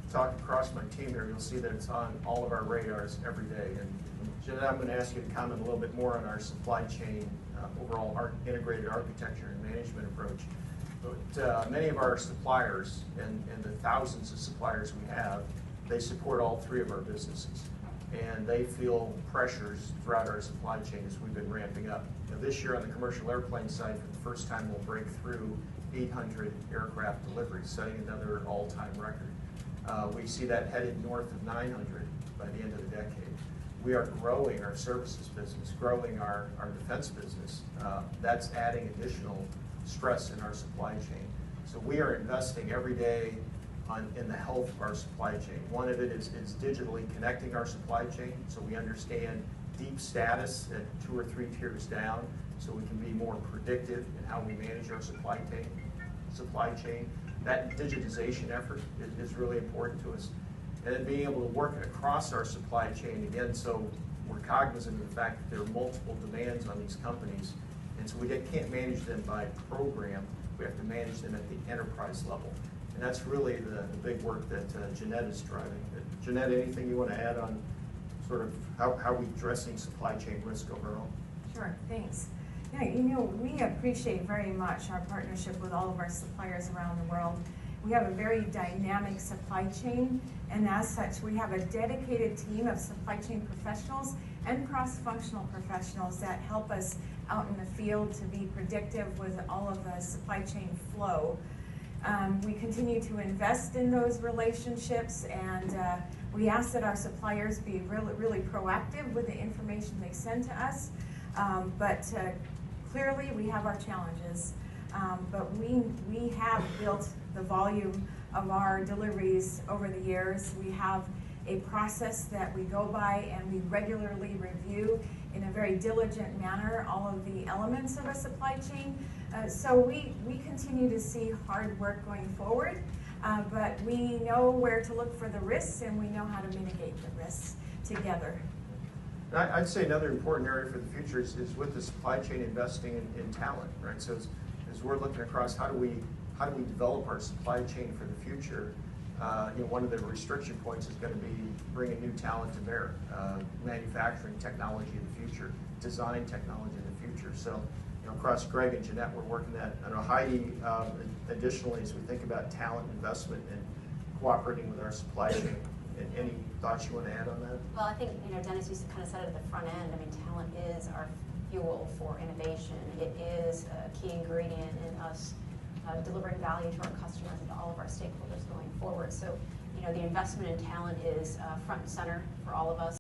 talk across my team here, you'll see that it's on all of our radars every day. And Jeanette, I'm going to ask you to comment a little bit more on our supply chain, overall integrated architecture and management approach. But many of our suppliers and the thousands of suppliers we have, they support all three of our businesses. And they feel pressures throughout our supply chain as we've been ramping up. This year on the commercial airplane side, for the first time, we'll break through 800 aircraft deliveries, setting another all-time record. We see that headed north of 900 by the end of the decade. We are growing our services business, growing our defense business. That's adding additional stress in our supply chain. So we are investing every day in the health of our supply chain. One of it is digitally connecting our supply chain so we understand deep status at 2 or 3 tiers down so we can be more predictive in how we manage our supply chain. That digitization effort is really important to us. And then being able to work across our supply chain again, so we're cognizant of the fact that there are multiple demands on these companies. And so we can't manage them by program, we have to manage them at the enterprise level. And that's really the big work that Jeanette is driving. Jeanette, anything you want to add on sort of how we're addressing supply chain risk overall? Sure, thanks. Yeah, we appreciate very much our partnership with all of our suppliers around the world. We have a very dynamic supply chain, and as such, we have a dedicated team of supply chain professionals and cross-functional professionals that help us out in the field to be predictive with all of the supply chain flow. We continue to invest in those relationships, and we ask that our suppliers be really proactive with the information they send to us. But clearly we have our challenges, but we have built the volume of our deliveries over the years. We have a process that we go by, and we regularly review in a very diligent manner all of the elements of a supply chain. So we continue to see hard work going forward, but we know where to look for the risks, and we know how to mitigate the risks together. I'd say another important area for the future is with the supply chain investing in talent, right? So as we're looking across how do we develop our supply chain for the future, one of the restriction points is going to be bringing new talent to bear, manufacturing technology of the future, design technology of the future. So across Greg and Jeanette, we're working that. I know Heidi, additionally, as we think about talent investment and cooperating with our supply chain. Any thoughts you want to add on that? Well, I think Dennis, you kind of said it at the front end. I mean, talent is our fuel for innovation. It is a key ingredient in us delivering value to our customers and to all of our stakeholders going forward. So, the investment in talent is front and center for all of us.